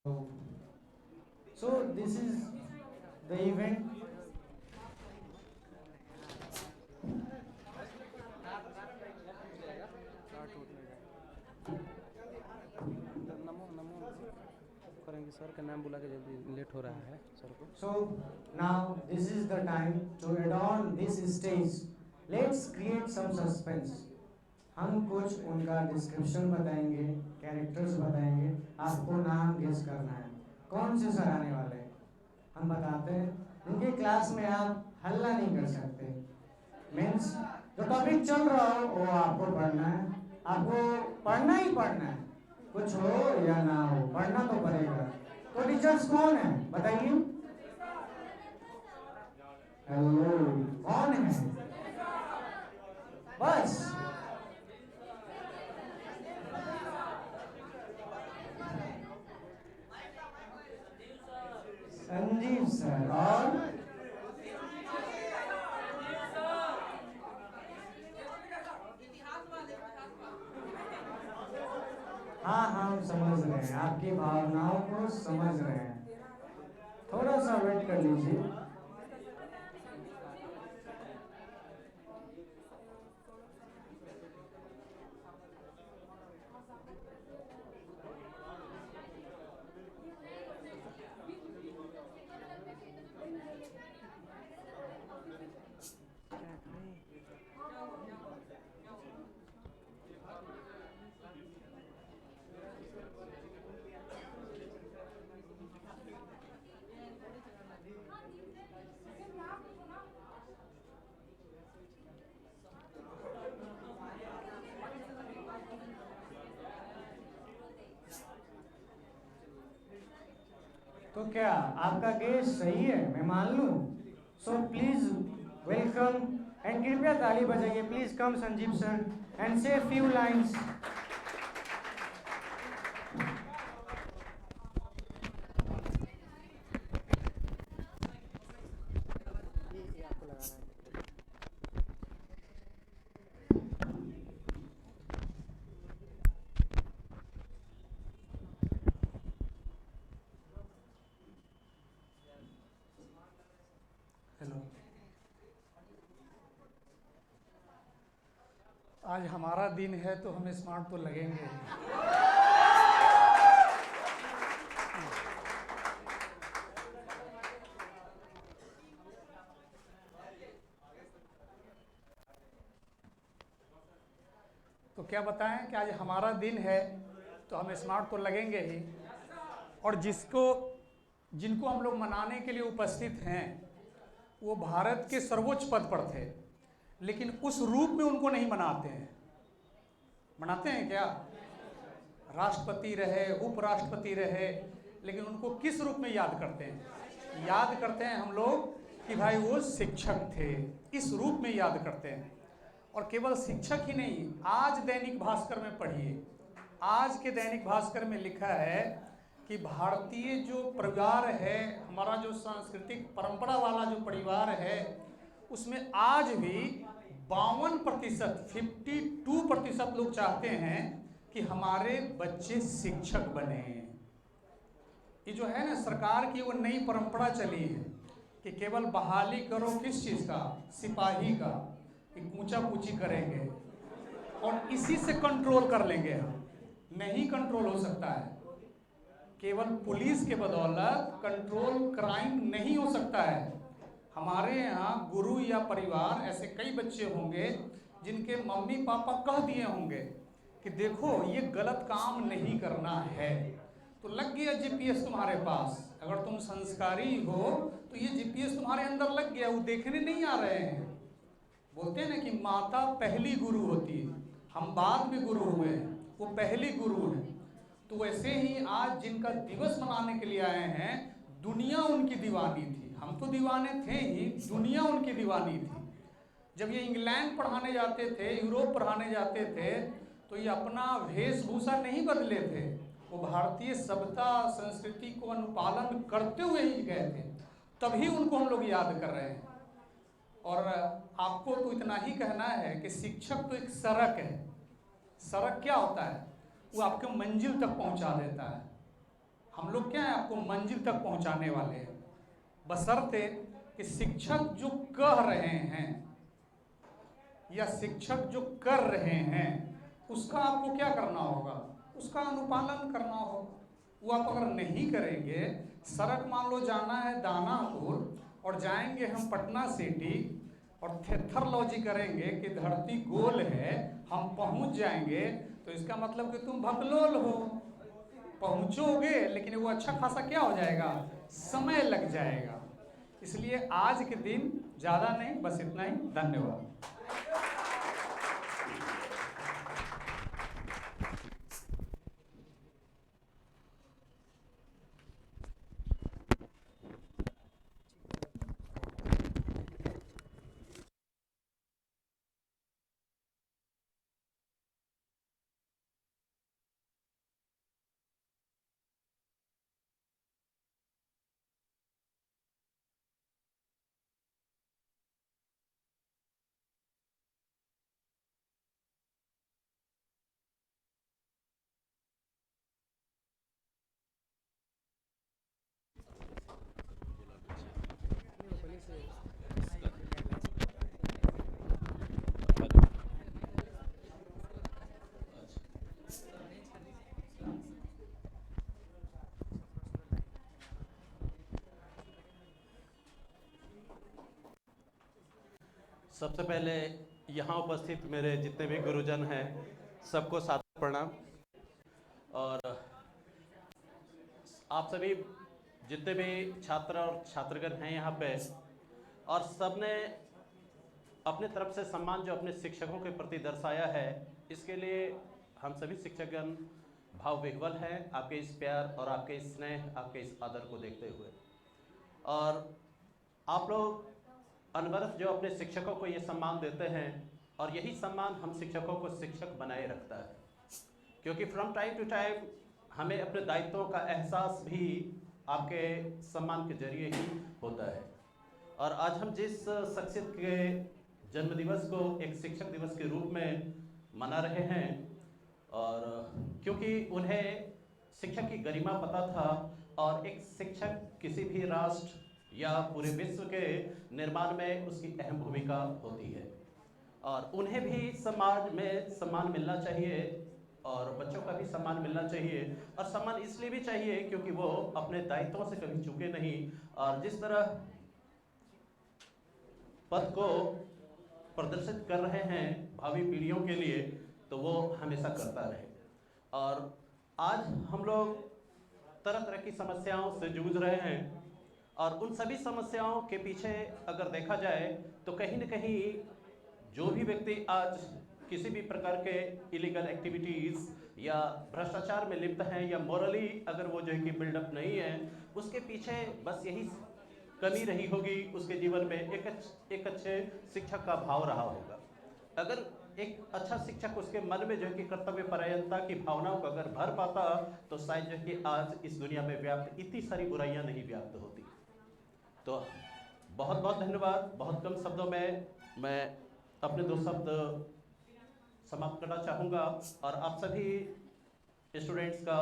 So this is the event. Namo Namo करेंगे sir का नाम बुला के जल्दी लेट हो रहा है सर को. So now this is the time to adorn this stage. Let's create some suspense. हम कुछ उनका डिस्क्रिप्शन बताएंगे, कैरेक्टर्स बताएंगे, आपको नाम गेस करना है कौन से सर आने वाले हैं. हम बताते हैं उनके क्लास में आप हल्ला नहीं कर सकते. मीन्स जो टॉपिक चल रहा हो वो आपको पढ़ना है, आपको पढ़ना ही पढ़ना है, कुछ हो या ना हो पढ़ना तो पड़ेगा. तो टीचर्स कौन है बताइए. हेलो कौन है बस. संजीव सर और हाँ हम समझ रहे हैं, आपकी भावनाओं को समझ रहे हैं. थोड़ा सा वेट कर लीजिए. तो क्या आपका गेस सही है मैं मान लूं. सो प्लीज वेलकम एंड कृपया ताली बजाइए. Please come Sanjeev sir and say few lines. ये आपको लगाना है. हेलो. आज हमारा दिन है तो हमें स्मार्ट तो लगेंगे. तो क्या बताएं कि आज हमारा दिन है तो हमें स्मार्ट तो लगेंगे ही. और जिनको हम लोग मनाने के लिए उपस्थित हैं वो भारत के सर्वोच्च पद पर थे, लेकिन उस रूप में उनको नहीं मनाते हैं. मनाते हैं क्या? राष्ट्रपति रहे, उपराष्ट्रपति रहे, लेकिन उनको किस रूप में याद करते हैं? याद करते हैं हम लोग कि भाई वो शिक्षक थे, इस रूप में याद करते हैं. और केवल शिक्षक ही नहीं, आज दैनिक भास्कर में पढ़िए, आज के दैनिक भास्कर में लिखा है कि भारतीय जो परिवार है, हमारा जो सांस्कृतिक परंपरा वाला जो परिवार है, उसमें आज भी 52%, 52% लोग चाहते हैं कि हमारे बच्चे शिक्षक बने. ये जो है ना सरकार की वो नई परंपरा चली है कि केवल बहाली करो किस चीज़ का? सिपाही का. ऊंचा पूची करेंगे और इसी से कंट्रोल कर लेंगे हम. नहीं कंट्रोल हो सकता है. केवल पुलिस के बदौलत कंट्रोल क्राइम नहीं हो सकता है. हमारे यहाँ गुरु या परिवार ऐसे कई बच्चे होंगे जिनके मम्मी पापा कह दिए होंगे कि देखो ये गलत काम नहीं करना है, तो लग गया जीपीएस तुम्हारे पास. अगर तुम संस्कारी हो तो ये जीपीएस तुम्हारे अंदर लग गया, वो देखने नहीं आ रहे हैं. बोलते हैं ना कि माता पहली गुरु होती है, हम बाद में गुरु हुए हैं, वो पहली गुरु है. तो वैसे ही आज जिनका दिवस मनाने के लिए आए हैं, दुनिया उनकी दीवानी थी. हम तो दीवाने थे ही, दुनिया उनकी दीवानी थी. जब ये इंग्लैंड पढ़ाने जाते थे, यूरोप पढ़ाने जाते थे, तो ये अपना वेशभूषा नहीं बदले थे, वो भारतीय सभ्यता संस्कृति को अनुपालन करते हुए ही गए थे. तभी उनको हम लोग याद कर रहे हैं. और आपको तो इतना ही कहना है कि शिक्षक तो एक सड़क है. सड़क क्या होता है? वो आपके मंजिल तक पहुंचा देता है. हम लोग क्या है, आपको मंजिल तक पहुंचाने वाले हैं, बशर्ते कि शिक्षक जो कह रहे हैं या शिक्षक जो कर रहे हैं उसका आपको क्या करना होगा, उसका अनुपालन करना होगा। वो आप अगर नहीं करेंगे, सड़क मान लो जाना है दानापुर और जाएंगे हम पटना सिटी और थेथरलॉजी करेंगे कि धरती गोल है, हम पहुंच जाएंगे, तो इसका मतलब कि तुम भगलोल हो। पहुंचोगे लेकिन वो अच्छा खासा क्या हो जाएगा, समय लग जाएगा। इसलिए आज के दिन ज़्यादा नहीं, बस इतना ही। धन्यवाद। सबसे पहले यहाँ उपस्थित मेरे जितने भी गुरुजन हैं सबको सादर प्रणाम। और आप सभी जितने भी छात्र और छात्रगण हैं यहाँ पे, और सबने अपने तरफ से सम्मान जो अपने शिक्षकों के प्रति दर्शाया है, इसके लिए हम सभी शिक्षकगण भाव विह्वल हैं आपके इस प्यार और आपके इस स्नेह, आपके इस आदर को देखते हुए। और आप लोग अनवरत जो अपने शिक्षकों को ये सम्मान देते हैं, और यही सम्मान हम शिक्षकों को शिक्षक बनाए रखता है, क्योंकि फ्रॉम टाइम टू टाइम हमें अपने दायित्वों का एहसास भी आपके सम्मान के जरिए ही होता है। और आज हम जिस शख्सियत के जन्मदिवस को एक शिक्षक दिवस के रूप में मना रहे हैं, और क्योंकि उन्हें शिक्षक की गरिमा पता था, और एक शिक्षक किसी भी राष्ट्र या पूरे विश्व के निर्माण में उसकी अहम भूमिका होती है, और उन्हें भी समाज में सम्मान मिलना चाहिए, और बच्चों का भी सम्मान मिलना चाहिए। और सम्मान इसलिए भी चाहिए क्योंकि वो अपने दायित्वों से कभी चूके नहीं, और जिस तरह पथ को प्रदर्शित कर रहे हैं भावी पीढ़ियों के लिए, तो वो हमेशा करता रहे। और आज हम लोग तरह तरह की समस्याओं से जूझ रहे हैं, और उन सभी समस्याओं के पीछे अगर देखा जाए तो कहीं न कहीं जो भी व्यक्ति आज किसी भी प्रकार के इलीगल एक्टिविटीज़ या भ्रष्टाचार में लिप्त हैं, या मॉरली अगर वो जो है कि बिल्डअप नहीं है, उसके पीछे बस यही कमी रही होगी, उसके जीवन में एक अच्छे शिक्षक का भाव रहा होगा। अगर एक अच्छा शिक्षक उसके मन में जो है कि कर्तव्य परायणता की भावनाओं को अगर भर पाता, तो शायद जो है कि आज इस दुनिया में व्याप्त इतनी सारी बुराइयां नहीं व्याप्त होती। तो बहुत बहुत धन्यवाद। बहुत कम शब्दों में मैं अपने 2 शब्द समाप्त करना चाहूँगा, और आप सभी स्टूडेंट्स का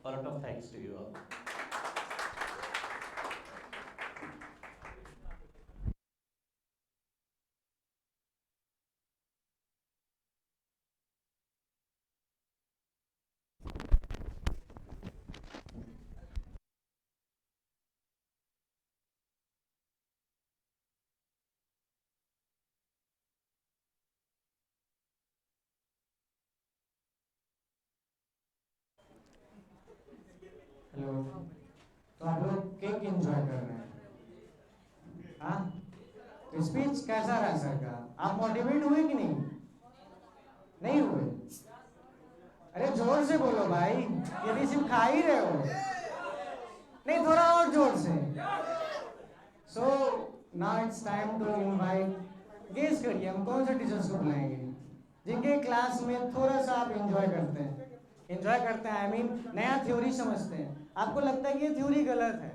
a lot of thanks to you all. Hello, तो आप लोग केक एंजॉय कर रहे हैं? हाँ, तो स्पीच कैसा रहा सर का? आप मोटिवेट हुए कि नहीं? नहीं हुए? अरे जोर से बोलो भाई, यदि सिर्फ खा ही रहे हो। नहीं, थोड़ा और जोर से। So now it's time to invite, guess करिए हम कौन से टीचर्स को बुलाएंगे जिनके क्लास में थोड़ा सा आप एंजॉय करते हैं। एंजॉय करते हैं, आई मीन नया थ्योरी समझते हैं। आपको लगता है कि ये थ्योरी गलत है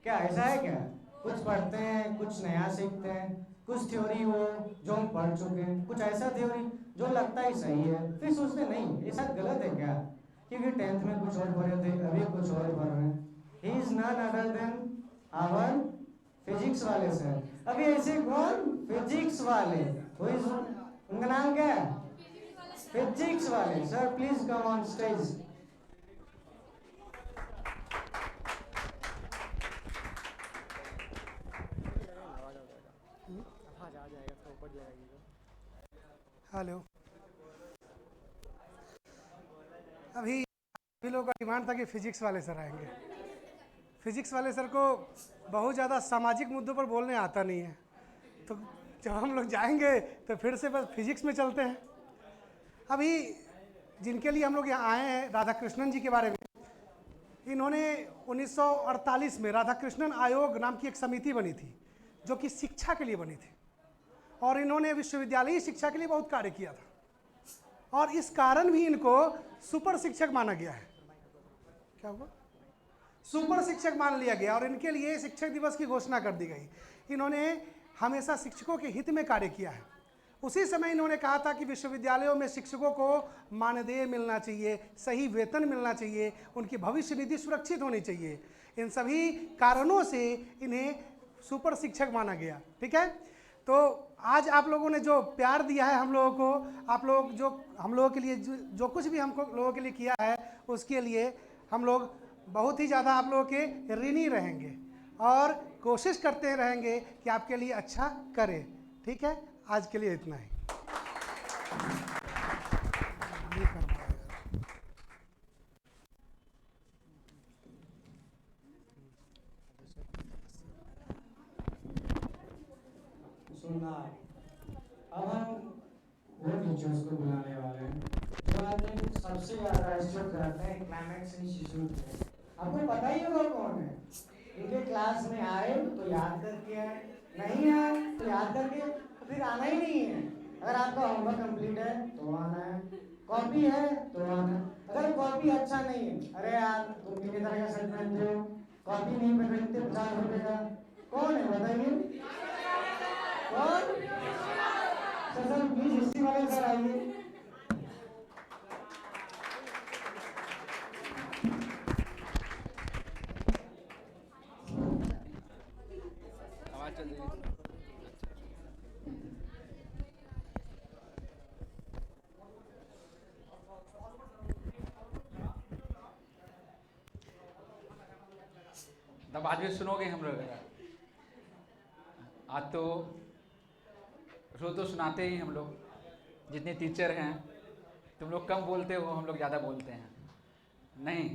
क्या? ऐसा है क्या? कुछ पढ़ते हैं, कुछ नया सीखते हैं, कुछ थ्योरी हो जो हम पढ़ चुके हैं, कुछ ऐसा थ्योरी जो लगता ही सही है, फिर सोचते नहीं ये शायद गलत है क्या। क्योंकि 10th में कुछ और पढ़े थे, अभी कुछ और पढ़ रहे हैं। He is none other than our physics वाले सर। अभी ऐसे कौन फिजिक्स वाले, उनका नाम क्या है? फिजिक्स वाले sir, please come on stage. Hello, अभी लोगों का डिमांड था कि फिजिक्स वाले सर आएंगे। फिजिक्स वाले सर को बहुत ज़्यादा सामाजिक मुद्दों पर बोलने आता नहीं है, तो जब हम लोग जाएंगे तो फिर से बस फिजिक्स में चलते हैं। अभी जिनके लिए हम लोग यहाँ आए हैं, राधा कृष्णन जी के बारे में, इन्होंने 1948 में राधा कृष्णन आयोग नाम की एक समिति बनी थी जो कि शिक्षा के लिए बनी थी, और इन्होंने विश्वविद्यालयी शिक्षा के लिए बहुत कार्य किया था, और इस कारण भी इनको सुपर शिक्षक माना गया है। क्या हुआ? सुपर शिक्षक मान लिया गया, और इनके लिए शिक्षक दिवस की घोषणा कर दी गई। इन्होंने हमेशा शिक्षकों के हित में कार्य किया है। उसी समय इन्होंने कहा था कि विश्वविद्यालयों में शिक्षकों को मानदेय मिलना चाहिए, सही वेतन मिलना चाहिए, उनकी भविष्य निधि सुरक्षित होनी चाहिए। इन सभी कारणों से इन्हें सुपर शिक्षक माना गया। ठीक है, तो आज आप लोगों ने जो प्यार दिया है हम लोगों को, आप लोग जो हम लोगों के लिए जो कुछ भी हम लोगों के लिए किया है, उसके लिए हम लोग बहुत ही ज़्यादा आप लोगों के ऋणी रहेंगे और कोशिश करते रहेंगे कि आपके लिए अच्छा करें। ठीक है, आज के लिए इतना ही। सुनना, अब हम वो टीचर्स को बुलाने वाले हैं जो आज सबसे ज़्यादा स्ट्रगल करते हैं क्लाइमेक्स इंस्टीट्यूट में। आपको पता ही होगा कौन है। इनके क्लास में आए तो याद करके आए, नहीं आए तो याद करके तो फिर आना ही नहीं है। अगर आपका होमवर्क कंप्लीट है तो आना है, कॉपी है तो आना है। अगर कॉपी अच्छा नहीं है, अरे यार तुम कितने तरह का शर्ट पहनते हो, कॉपी नहीं पहनते 50 रुपए का, कौन है बताइए? कौन? सर प्लीज हिस्ट्री वाले सर आइए। आवाज़ चल रही है। तब आज भी सुनोगे हम लोग? आज तो रोज तो सुनाते ही हम लोग, जितने टीचर हैं। तुम लोग कम बोलते हो, हम लोग ज़्यादा बोलते हैं, नहीं?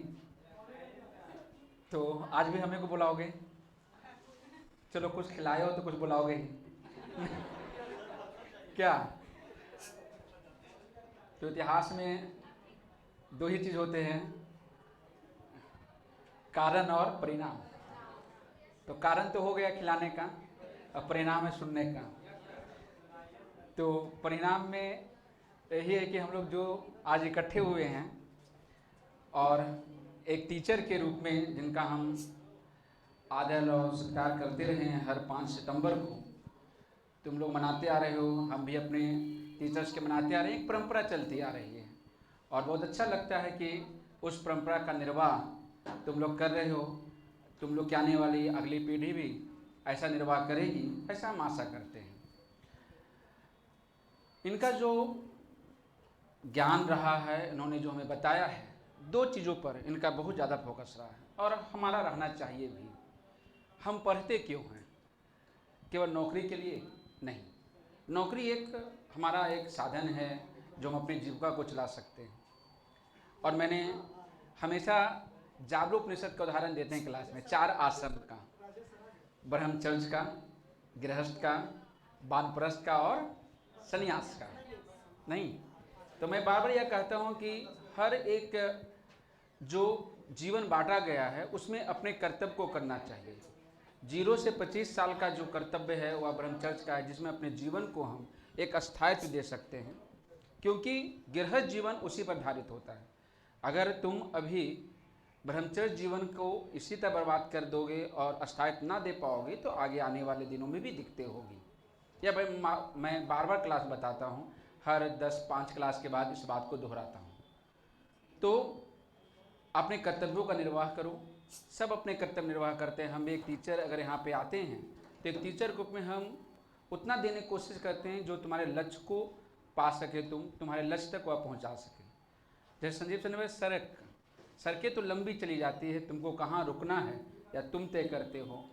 तो आज भी हमें को बुलाओगे? चलो कुछ खिलाए हो तो कुछ बुलाओगे ही क्या? तो इतिहास में दो ही चीज़ होते हैं, कारण और परिणाम। तो कारण तो हो गया खिलाने का, और परिणाम है सुनने का। तो परिणाम में यही है कि हम लोग जो आज इकट्ठे हुए हैं, और एक टीचर के रूप में जिनका हम आदर और सत्कार करते रहे हैं हर 5 सितंबर को, तुम लोग मनाते आ रहे हो, हम भी अपने टीचर्स के मनाते आ रहे हैं। एक परंपरा चलती आ रही है, और बहुत अच्छा लगता है कि उस परंपरा का निर्वाह तुम लोग कर रहे हो। तुम लोग की आने वाली अगली पीढ़ी भी ऐसा निर्वाह करेगी, ऐसा हम आशा करते हैं। इनका जो ज्ञान रहा है, इन्होंने जो हमें बताया है, 2 चीज़ों पर इनका बहुत ज़्यादा फोकस रहा है, और हमारा रहना चाहिए भी। हम पढ़ते क्यों हैं? केवल नौकरी के लिए नहीं। नौकरी एक हमारा एक साधन है जो हम अपनी जीविका को चला सकते हैं। और मैंने हमेशा जागरूपनिषद का उदाहरण देते हैं क्लास में, 4 आश्रम का, ब्रह्मचर्य का, गृहस्थ का, वानप्रस्थ का और संन्यास का। नहीं तो मैं बार बार यह कहता हूँ कि हर एक जो जीवन बांटा गया है उसमें अपने कर्तव्य को करना चाहिए। 0 से 25 साल का जो कर्तव्य है वह ब्रह्मचर्य का है, जिसमें अपने जीवन को हम एक स्थायित्व दे सकते हैं, क्योंकि गृहस्थ जीवन उसी पर आधारित होता है। अगर तुम अभी ब्रह्मचर्य जीवन को इसी तरह बर्बाद कर दोगे और स्थायित्व ना दे पाओगे तो आगे आने वाले दिनों में भी दिक्कतें होगी। या मैं बार बार क्लास बताता हूँ, हर 10-5 क्लास के बाद इस बात को दोहराता हूँ। तो अपने कर्तव्यों का निर्वाह करो। सब अपने कर्तव्य निर्वाह करते हैं। हम एक टीचर अगर यहाँ पे आते हैं तो एक टीचर के रूप में हम उतना देने की कोशिश करते हैं जो तुम्हारे लक्ष्य को पा सके, तुम्हारे लक्ष्य तक वह पहुँचा सके। जैसे संजीव सर ने सड़कें तो लंबी चली जाती है, तुमको कहाँ रुकना है या तुम तय करते हो।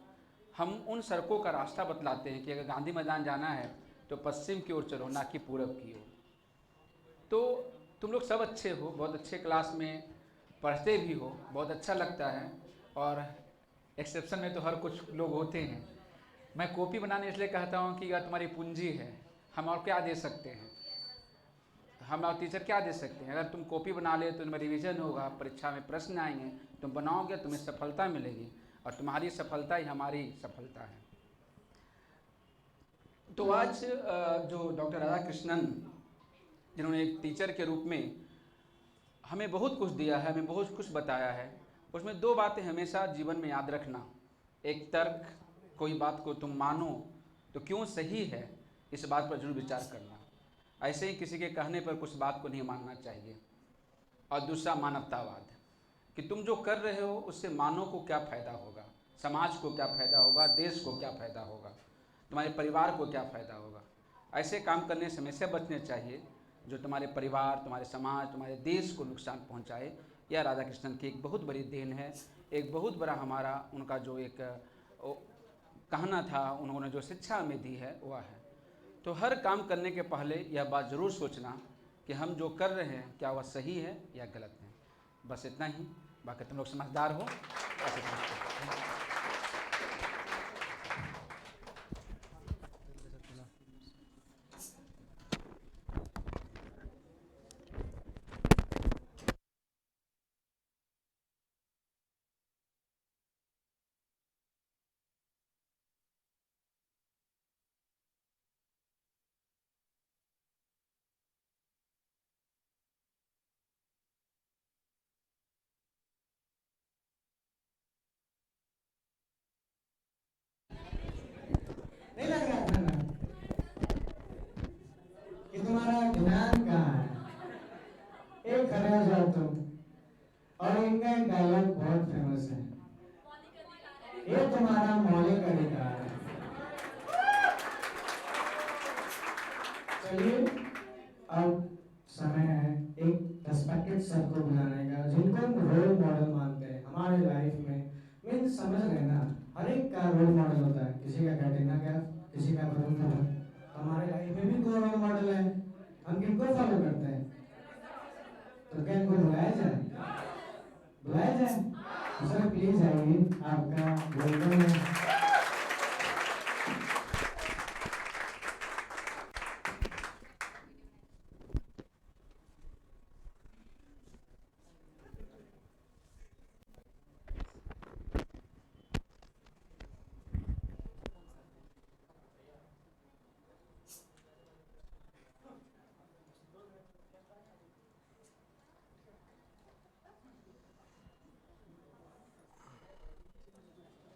हम उन सड़कों का रास्ता बतलाते हैं कि अगर गांधी मैदान जाना है तो पश्चिम की ओर चलो, ना कि पूरब की ओर। तो तुम लोग सब अच्छे हो, बहुत अच्छे क्लास में पढ़ते भी हो, बहुत अच्छा लगता है। और एक्सेप्शन में तो हर कुछ लोग होते हैं। मैं कॉपी बनाने इसलिए कहता हूँ कि अगर तुम्हारी पूंजी है, हम और क्या दे सकते हैं, हम और टीचर क्या दे सकते हैं। अगर तुम कॉपी बना ले तो तुम्हें रिवीजन होगा, परीक्षा में प्रश्न आएंगे, तुम बनाओगे, तुम्हें सफलता मिलेगी, और तुम्हारी सफलता ही हमारी सफलता है। तो आज जो डॉक्टर राधाकृष्णन जिन्होंने एक टीचर के रूप में हमें बहुत कुछ दिया है, हमें बहुत कुछ बताया है, उसमें दो बातें हमेशा जीवन में याद रखना। एक तर्क, कोई बात को तुम मानो तो क्यों सही है, इस बात पर जरूर विचार करना। ऐसे ही किसी के कहने पर कुछ बात को नहीं मानना चाहिए। और दूसरा मानवतावाद, कि तुम जो कर रहे हो उससे मानव को क्या फ़ायदा होगा, समाज को क्या फ़ायदा होगा, देश को क्या फ़ायदा होगा, तुम्हारे परिवार को क्या फ़ायदा होगा। ऐसे काम करने से हमेशा बचने चाहिए जो तुम्हारे परिवार, तुम्हारे समाज, तुम्हारे देश को नुकसान पहुंचाए। यह राधाकृष्णन की एक बहुत बड़ी देन है, एक बहुत बड़ा हमारा उनका जो एक कहना था, उन्होंने जो शिक्षा हमें दी है वह है। तो हर काम करने के पहले यह बात ज़रूर सोचना कि हम जो कर रहे हैं क्या वह सही है या गलत है। बस इतना ही, बाकी तुम लोग समझदार हो। नहीं लग रहा था ना कि तुम्हारा ध्यान कहाँ है। एक खड़े हो जाओ तुम। और इनका एक डायलॉग बहुत फेमस है, ये तुम्हारा मौलिक अधिकार है। चलिए अब समय है एक रेस्पेक्टेड सर को बुलाने का, जिनको हम रोल मॉडल मानते हैं हमारे लाइफ में। मीन्स समझ लेना, हर एक का रोल मॉडल होता है। किसी का कैटरीना कैफ, किसी का वरुण धवन। हमारे लाइफ में भी दो रोल मॉडल है, हम किनको फॉलो करते हैं। तो क्या इनको बुलाया जाए? बुलाया जाए? सर प्लीज आइए, आपका वेलकम है।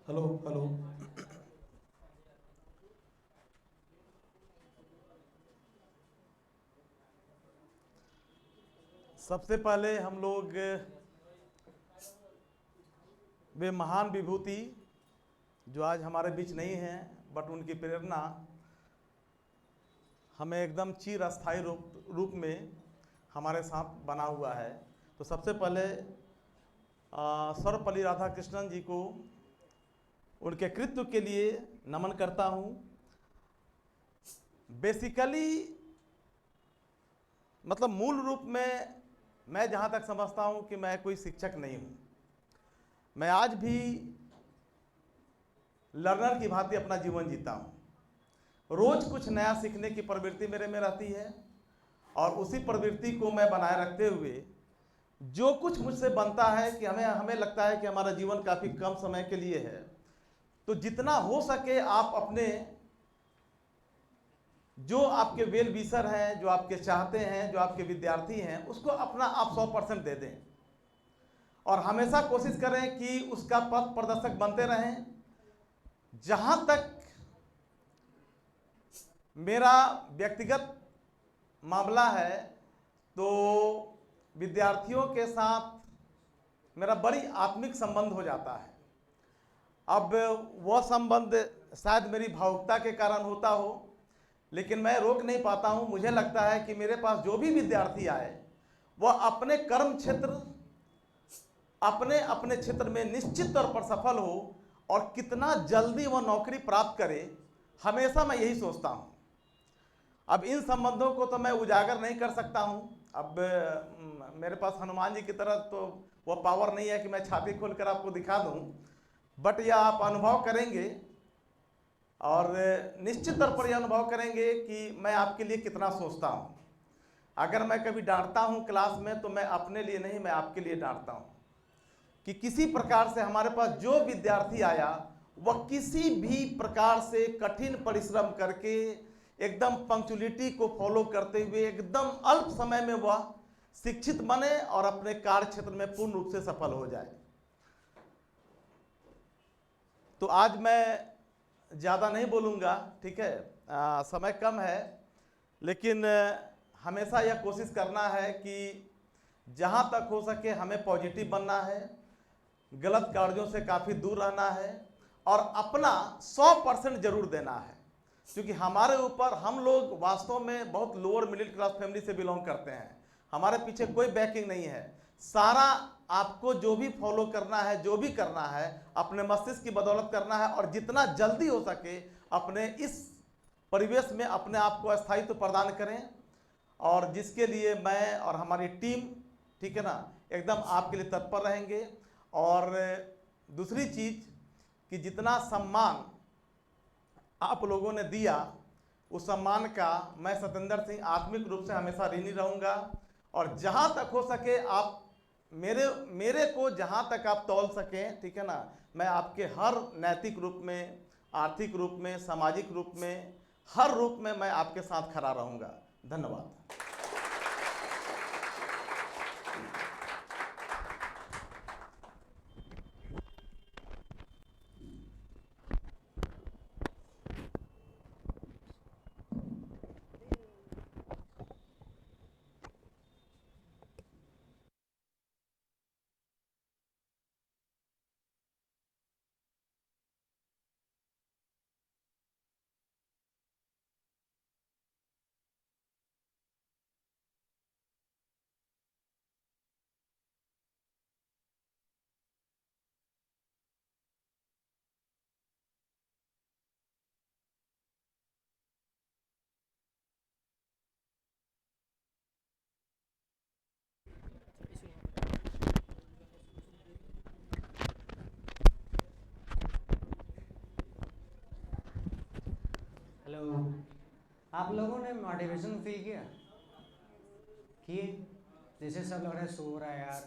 Hello hello. सबसे पहले हम लोग वे महान विभूति जो आज हमारे बीच नहीं हैं, बट उनकी प्रेरणा हमें एकदम चिरस्थायी रूप में हमारे साथ बना हुआ है। तो सबसे पहले सर्वपल्ली राधाकृष्णन जी को उनके कृत्य के लिए नमन करता हूँ। बेसिकली मतलब मूल रूप में मैं जहाँ तक समझता हूँ कि मैं कोई शिक्षक नहीं हूँ। मैं आज भी लर्नर की भांति अपना जीवन जीता हूँ। रोज़ कुछ नया सीखने की प्रवृत्ति मेरे में रहती है, और उसी प्रवृत्ति को मैं बनाए रखते हुए जो कुछ मुझसे बनता है कि हमें लगता है कि हमारा जीवन काफ़ी कम समय के लिए है, तो जितना हो सके आप अपने जो आपके वेल विशर हैं, जो आपके चाहते हैं, जो आपके विद्यार्थी हैं, उसको अपना आप 100% दे दें, और हमेशा कोशिश करें कि उसका पथ प्रदर्शक बनते रहें। जहाँ तक मेरा व्यक्तिगत मामला है, तो विद्यार्थियों के साथ मेरा बड़ी आत्मिक संबंध हो जाता है। अब वह संबंध शायद मेरी भावुकता के कारण होता हो, लेकिन मैं रोक नहीं पाता हूँ। मुझे लगता है कि मेरे पास जो भी विद्यार्थी आए वह अपने कर्म क्षेत्र, अपने अपने क्षेत्र में निश्चित तौर पर सफल हो और कितना जल्दी वह नौकरी प्राप्त करे, हमेशा मैं यही सोचता हूँ। अब इन संबंधों को तो मैं उजागर नहीं कर सकता हूँ। अब मेरे पास हनुमान जी की तरह तो वह पावर नहीं है कि मैं छाती खोलकर आपको दिखा दूँ, बट यह आप अनुभव करेंगे और निश्चित तौर पर यह अनुभव करेंगे कि मैं आपके लिए कितना सोचता हूँ। अगर मैं कभी डांटता हूँ क्लास में तो मैं अपने लिए नहीं, मैं आपके लिए डांटता हूँ कि किसी प्रकार से हमारे पास जो विद्यार्थी आया वह किसी भी प्रकार से कठिन परिश्रम करके एकदम पंक्चुअलिटी को फॉलो करते हुए एकदम अल्प समय में वह शिक्षित बने और अपने कार्य क्षेत्र में पूर्ण रूप से सफल हो जाए। तो आज मैं ज़्यादा नहीं बोलूँगा, ठीक है, समय कम है, लेकिन हमेशा यह कोशिश करना है कि जहाँ तक हो सके हमें पॉजिटिव बनना है, गलत कार्यों से काफ़ी दूर रहना है और अपना 100% जरूर देना है। क्योंकि हमारे ऊपर, हम लोग वास्तव में बहुत लोअर मिडिल क्लास फैमिली से बिलोंग करते हैं, हमारे पीछे कोई बैकिंग नहीं है। सारा आपको जो भी फॉलो करना है, जो भी करना है, अपने मस्तिष्क की बदौलत करना है और जितना जल्दी हो सके अपने इस परिवेश में अपने आप को स्थायित्व प्रदान करें। और जिसके लिए मैं और हमारी टीम, ठीक है ना, एकदम आपके लिए तत्पर रहेंगे। और दूसरी चीज़ कि जितना सम्मान आप लोगों ने दिया, उस सम्मान का मैं सत्येंद्र सिंह आत्मिक रूप से हमेशा ऋणी रहूँगा। और जहाँ तक हो सके आप मेरे को जहाँ तक आप तौल सकें, ठीक है ना, मैं आपके हर नैतिक रूप में, आर्थिक रूप में, सामाजिक रूप में, हर रूप में मैं आपके साथ खड़ा रहूँगा। धन्यवाद। हेलो, आप लोगों ने मोटिवेशन फील किया? किए? जैसे सब लग रहा है सो रहा है यार,